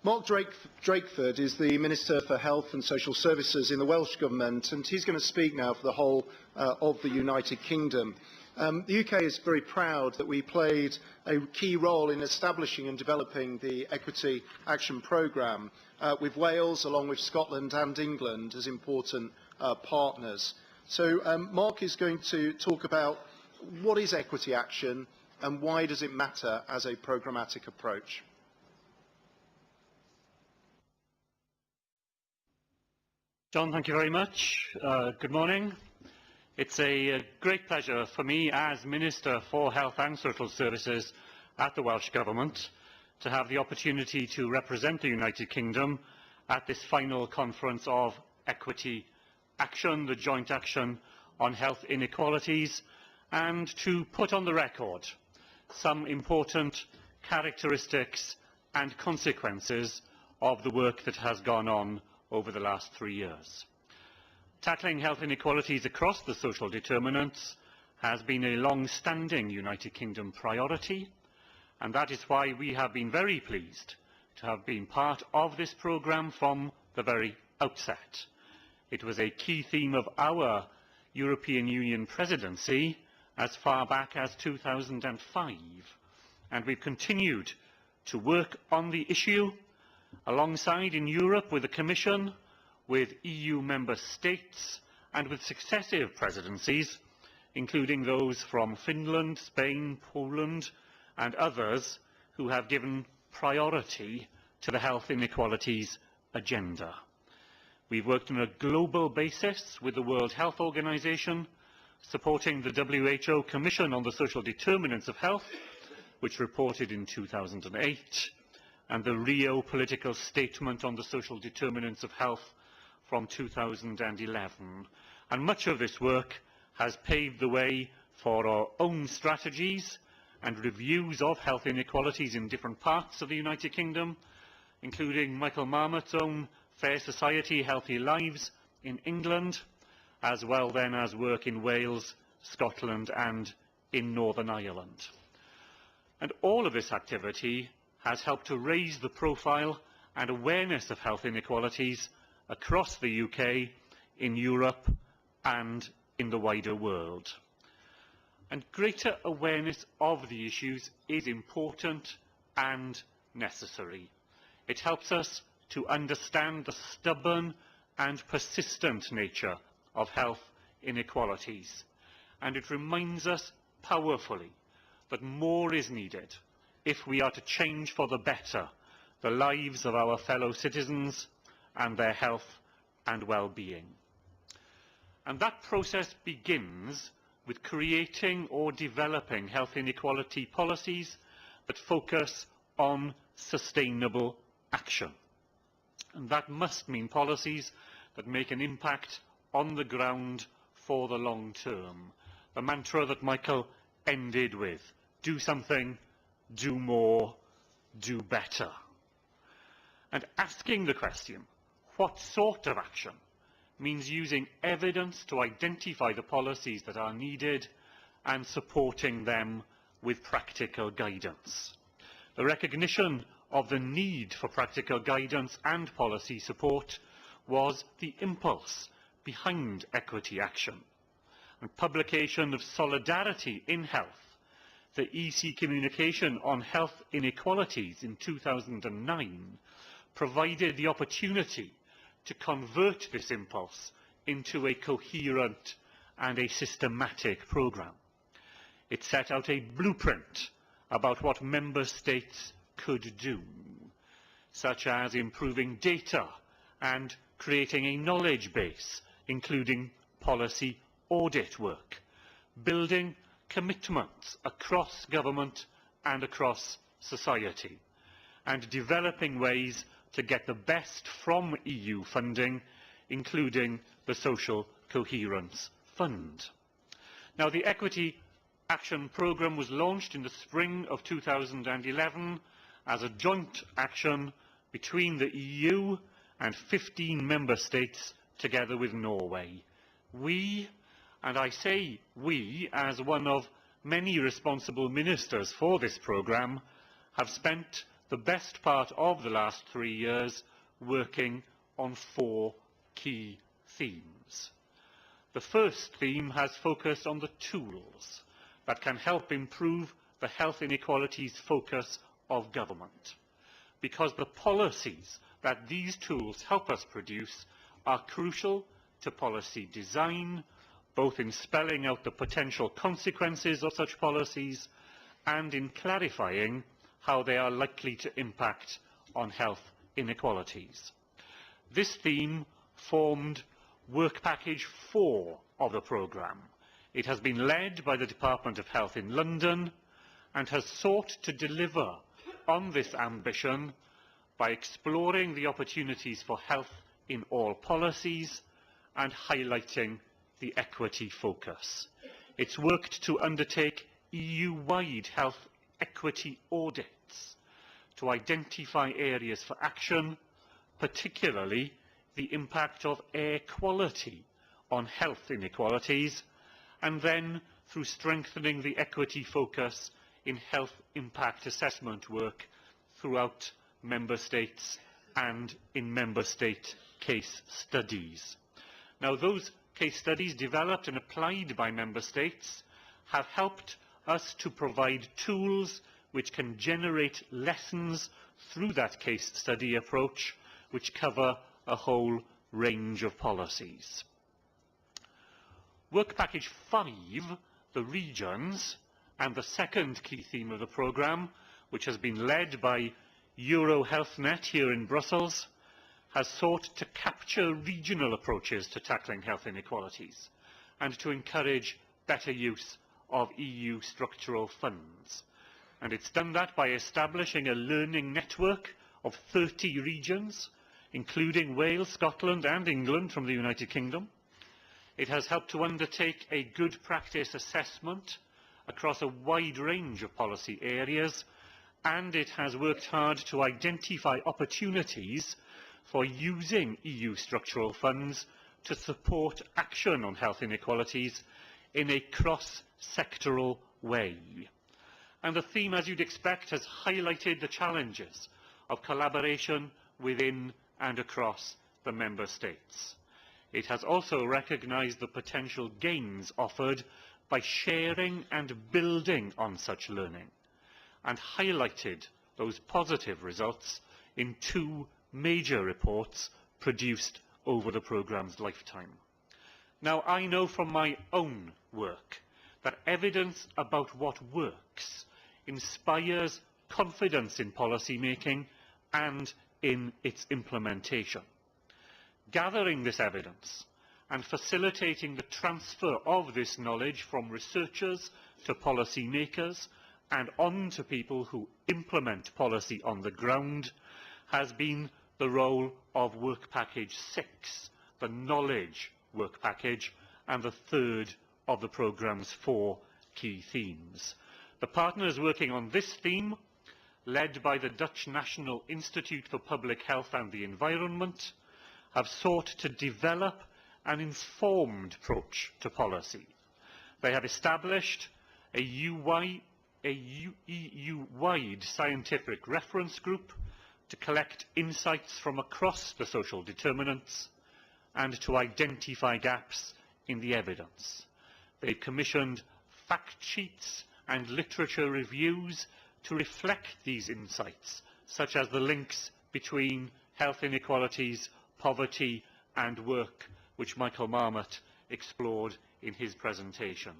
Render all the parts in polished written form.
Mark Drakeford is the Minister for Health and Social Services in the Welsh Government, and he's going to speak now for the whole of the United Kingdom. The UK is very proud that we played a key role in establishing and developing the Equity Action Programme, with Wales, along with Scotland and England, as important partners. So Mark is going to talk about what is Equity Action and why does it matter as a programmatic approach. John, thank you very much. Good morning. It's a great pleasure for me as Minister for Health and Social Services at the Welsh Government to have the opportunity to represent the United Kingdom at this final conference of Equity Action, the joint action on health inequalities, and to put on the record some important characteristics and consequences of the work that has gone on over the last 3 years. Tackling health inequalities across the social determinants has been a long-standing United Kingdom priority, and that is why we have been very pleased to have been part of this programme from the very outset. It was a key theme of our European Union presidency as far back as 2005, and we've continued to work on the issue alongside in Europe with the Commission, with EU member states and with successive presidencies, including those from Finland, Spain, Poland and others who have given priority to the health inequalities agenda. We've worked on a global basis with the World Health Organization, supporting the WHO Commission on the Social Determinants of Health, which reported in 2008, and the Rio Political Statement on the Social Determinants of Health from 2011. And much of this work has paved the way for our own strategies and reviews of health inequalities in different parts of the United Kingdom, including Michael Marmot's own Fair Society, Healthy Lives in England, as well then as work in Wales, Scotland and in Northern Ireland. And all of this activity has helped to raise the profile and awareness of health inequalities across the UK, in Europe and in the wider world. And greater awareness of the issues is important and necessary. It helps us to understand the stubborn and persistent nature of health inequalities, and it reminds us powerfully that more is needed if we are to change for the better the lives of our fellow citizens and their health and well-being. And that process begins with creating or developing health inequality policies that focus on sustainable action. And that must mean policies that make an impact on the ground for the long term. The mantra that Michael ended with: do something, do more, do better. And asking the question, what sort of action, means using evidence to identify the policies that are needed and supporting them with practical guidance. The recognition of the need for practical guidance and policy support was the impulse behind Equity Action. And publication of Solidarity in Health, the EC communication on health inequalities in 2009, provided the opportunity to convert this impulse into a coherent and a systematic programme. It set out a blueprint about what member states could do, such as improving data and creating a knowledge base, including policy audit work, building commitments across government and across society, and developing ways to get the best from EU funding, including the Social Coherence Fund. Now, the Equity Action Programme was launched in the spring of 2011 as a joint action between the EU and 15 member states, together with Norway. We, and I say we as one of many responsible ministers for this programme, have spent the best part of the last 3 years working on 4 key themes. The first theme has focused on the tools that can help improve the health inequalities focus of government, because the policies that these tools help us produce are crucial to policy design, both in spelling out the potential consequences of such policies and in clarifying how they are likely to impact on health inequalities. This theme formed Work Package 4 of the programme. It has been led by the Department of Health in London and has sought to deliver on this ambition by exploring the opportunities for health in all policies and highlighting the equity focus. It's worked to undertake EU-wide health equity audits to identify areas for action, particularly the impact of air quality on health inequalities, and then through strengthening the equity focus in health impact assessment work throughout Member States and in Member State case studies. Now, those case studies developed and applied by Member States have helped us to provide tools which can generate lessons through that case study approach, which cover a whole range of policies. Work Package 5, the regions, and the second key theme of the programme, which has been led by Euro HealthNet here in Brussels, has sought to capture regional approaches to tackling health inequalities and to encourage better use of EU structural funds. And it's done that by establishing a learning network of 30 regions, including Wales, Scotland and England from the United Kingdom. It has helped to undertake a good practice assessment across a wide range of policy areas, and it has worked hard to identify opportunities for using EU structural funds to support action on health inequalities in a cross-sectoral way. And the theme, as you'd expect, has highlighted the challenges of collaboration within and across the Member States. It has also recognised the potential gains offered by sharing and building on such learning, and highlighted those positive results in 2 major reports produced over the programme's lifetime. Now, I know from my own work that evidence about what works inspires confidence in policy making and in its implementation. Gathering this evidence and facilitating the transfer of this knowledge from researchers to policy makers and on to people who implement policy on the ground has been the role of Work Package 6, the Knowledge Work Package, and the third of the programme's 4 key themes. The partners working on this theme, led by the Dutch National Institute for Public Health and the Environment, have sought to develop an informed approach to policy. They have established a EU-wide scientific reference group to collect insights from across the social determinants and to identify gaps in the evidence. They've commissioned fact sheets and literature reviews to reflect these insights, such as the links between health inequalities, poverty and work, which Michael Marmot explored in his presentation.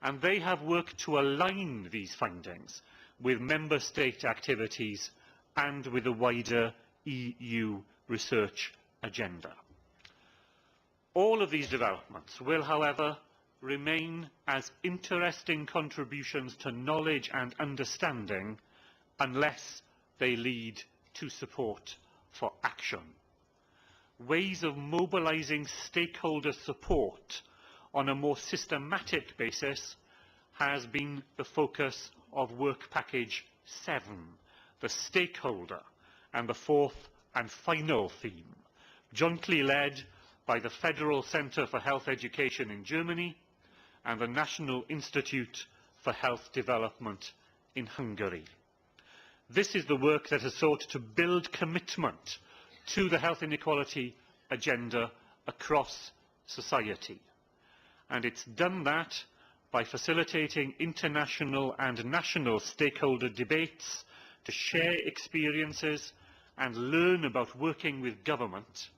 And they have worked to align these findings with Member State activities and with the wider EU research agenda. All of these developments will, however, remain as interesting contributions to knowledge and understanding unless they lead to support for action. Ways of mobilising stakeholder support on a more systematic basis has been the focus of Work Package 7, the stakeholder, and the 4th and final theme, jointly led by the Federal Centre for Health Education in Germany and the National Institute for Health Development in Hungary. This is the work that has sought to build commitment to the health inequality agenda across society. And it's done that by facilitating international and national stakeholder debates to share experiences and learn about working with government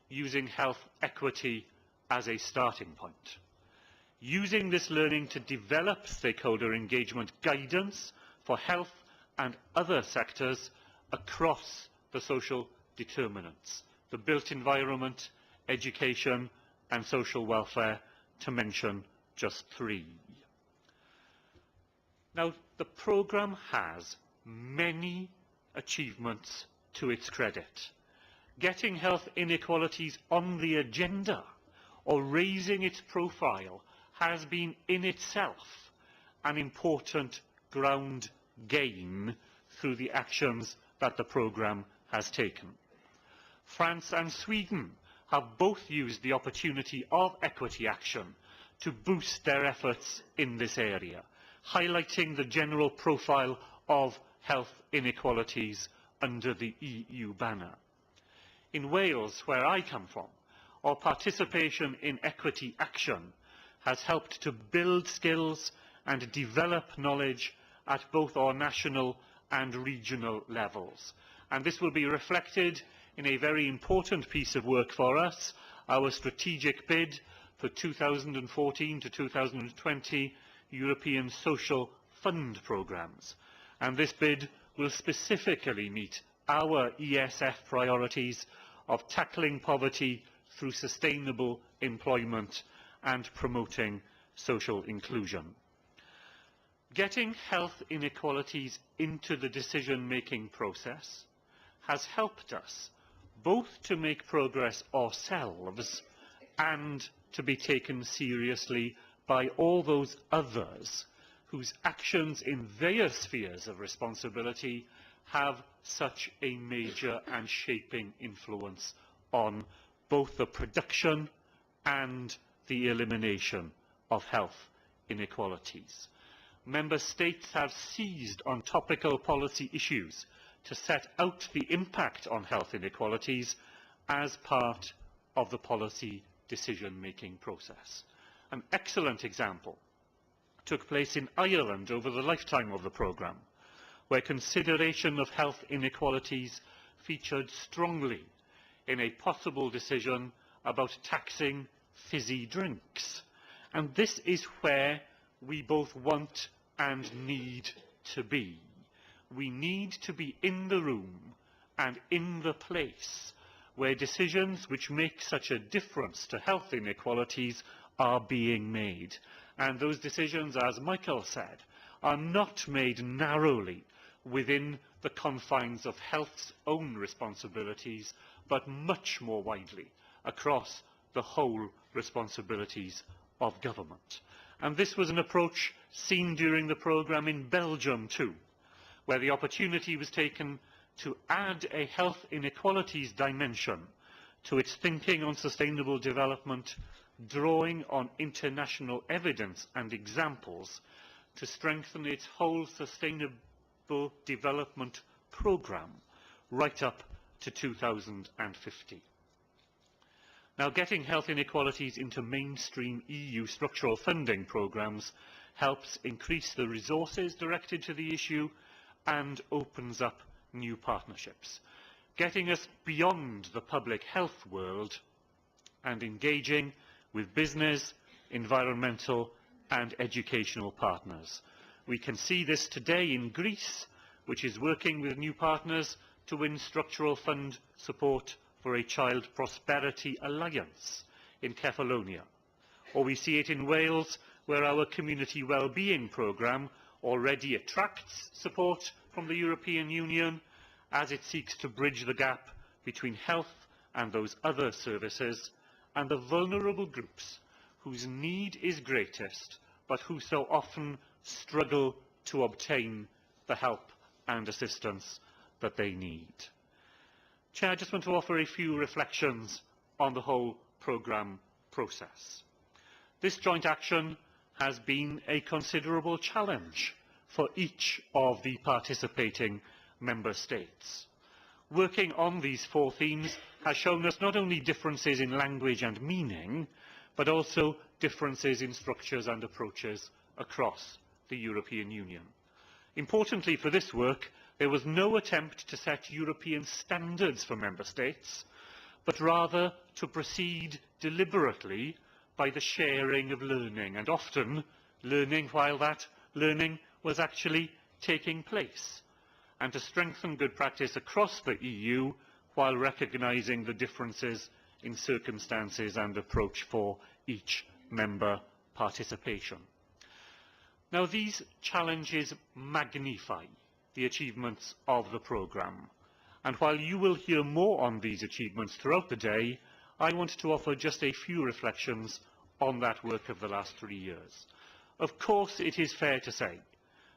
using health equity as a starting point. Using this learning to develop stakeholder engagement guidance for health and other sectors across the social determinants, the built environment, education and social welfare, to mention just three. Now, the programme has many achievements to its credit. Getting health inequalities on the agenda or raising its profile has been in itself an important ground gain through the actions that the programme has taken. France and Sweden have both used the opportunity of equity action to boost their efforts in this area, highlighting the general profile of health inequalities under the EU banner. In Wales, where I come from, our participation in equity action has helped to build skills and develop knowledge at both our national and regional levels. And this will be reflected in a very important piece of work for us, our strategic bid for 2014 to 2020 European Social Fund programmes. And this bid will specifically meet our ESF priorities of tackling poverty through sustainable employment and promoting social inclusion. Getting health inequalities into the decision-making process has helped us both to make progress ourselves and to be taken seriously by all those others whose actions in their spheres of responsibility have such a major and shaping influence on both the production and the elimination of health inequalities. Member States have seized on topical policy issues to set out the impact on health inequalities as part of the policy decision-making process. An excellent example took place in Ireland over the lifetime of the programme, where consideration of health inequalities featured strongly in a possible decision about taxing fizzy drinks. And this is where we both want and need to be. We need to be in the room and in the place where decisions which make such a difference to health inequalities are being made. And those decisions, as Michael said, are not made narrowly within the confines of health's own responsibilities, but much more widely across the whole responsibilities of government. And this was an approach seen during the programme in Belgium too, where the opportunity was taken to add a health inequalities dimension to its thinking on sustainable development, drawing on international evidence and examples to strengthen its whole sustainable development programme right up to 2050. Now, getting health inequalities into mainstream EU structural funding programmes helps increase the resources directed to the issue and opens up new partnerships, getting us beyond the public health world and engaging with business, environmental and educational partners. We can see this today in Greece, which is working with new partners to win structural fund support for a Child Prosperity Alliance in Kefalonia. Or we see it in Wales, where our Community Wellbeing programme already attracts support from the European Union as it seeks to bridge the gap between health and those other services and the vulnerable groups whose need is greatest but who so often struggle to obtain the help and assistance that they need. Chair, I just want to offer a few reflections on the whole programme process. This joint action has been a considerable challenge for each of the participating member states. Working on these 4 themes has shown us not only differences in language and meaning, but also differences in structures and approaches across the European Union. Importantly for this work, there was no attempt to set European standards for member states, but rather to proceed deliberately by the sharing of learning, and often learning while that learning was actually taking place, and to strengthen good practice across the EU while recognising the differences in circumstances and approach for each member participation. Now, these challenges magnify the achievements of the programme, and while you will hear more on these achievements throughout the day, I want to offer just a few reflections on that work of the last 3 years. Of course, it is fair to say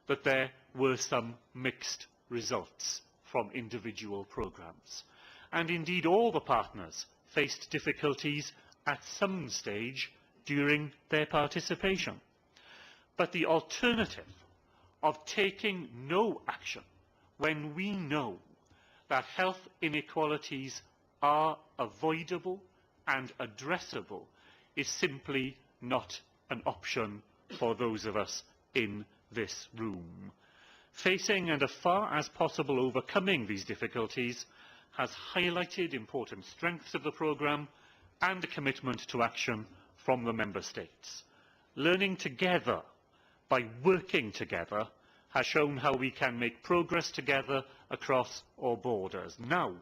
that there were some mixed results from individual programmes, and indeed all the partners faced difficulties at some stage during their participation. But the alternative of taking no action when we know that health inequalities are avoidable and addressable is simply not an option for those of us in this room. Facing and as far as possible overcoming these difficulties has highlighted important strengths of the programme and a commitment to action from the member states. Learning together by working together has shown how we can make progress together across our borders. Now,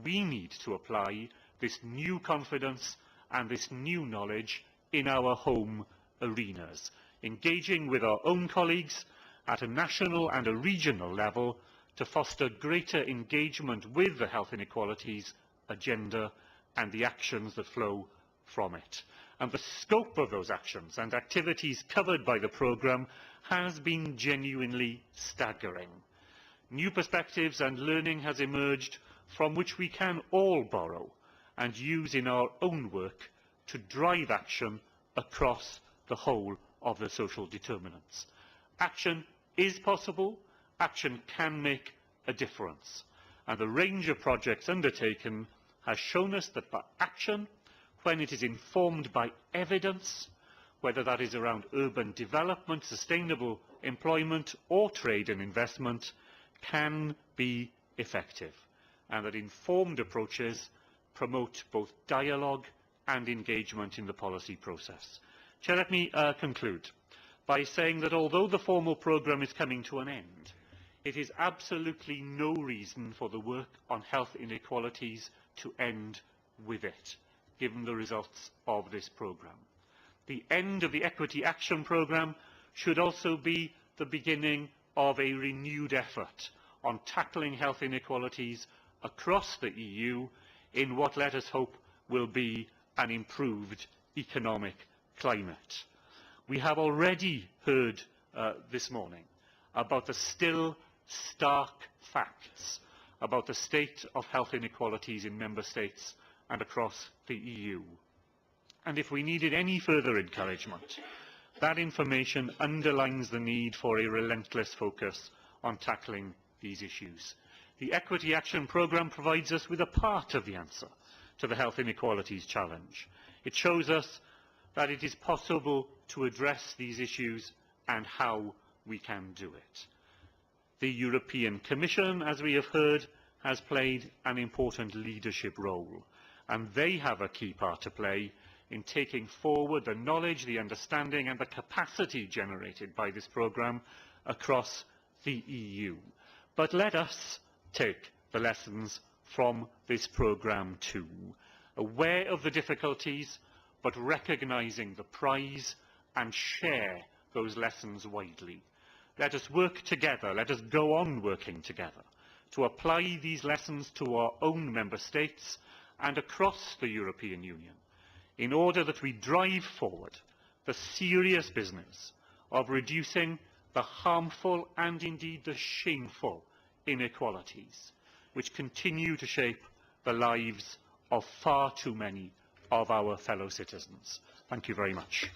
we need to apply this new confidence and this new knowledge in our home arenas, engaging with our own colleagues at a national and a regional level to foster greater engagement with the health inequalities agenda and the actions that flow from it. And the scope of those actions and activities covered by the programme has been genuinely staggering. New perspectives and learning has emerged from which we can all borrow and use in our own work to drive action across the whole of the social determinants. Action is possible, action can make a difference, and the range of projects undertaken has shown us that for action, when it is informed by evidence, whether that is around urban development, sustainable employment or trade and investment, can be effective, and that informed approaches promote both dialogue and engagement in the policy process. Chair, let me conclude by saying that although the formal programme is coming to an end, it is absolutely no reason for the work on health inequalities to end with it, given the results of this programme. The end of the Equity Action Programme should also be the beginning of a renewed effort on tackling health inequalities across the EU in what, let us hope, will be an improved economic climate. We have already heard this morning about the still stark facts about the state of health inequalities in member states and across the EU. And if we needed any further encouragement, that information underlines the need for a relentless focus on tackling these issues. The Equity Action Programme provides us with a part of the answer to the health inequalities challenge. It shows us that it is possible to address these issues and how we can do it. The European Commission, as we have heard, has played an important leadership role, and they have a key part to play in taking forward the knowledge, the understanding and the capacity generated by this programme across the EU. But let us take the lessons from this programme too, aware of the difficulties, but recognising the prize, and share those lessons widely. Let us work together, let us go on working together, to apply these lessons to our own member states and across the European Union, in order that we drive forward the serious business of reducing the harmful and indeed the shameful inequalities which continue to shape the lives of far too many of our fellow citizens. Thank you very much.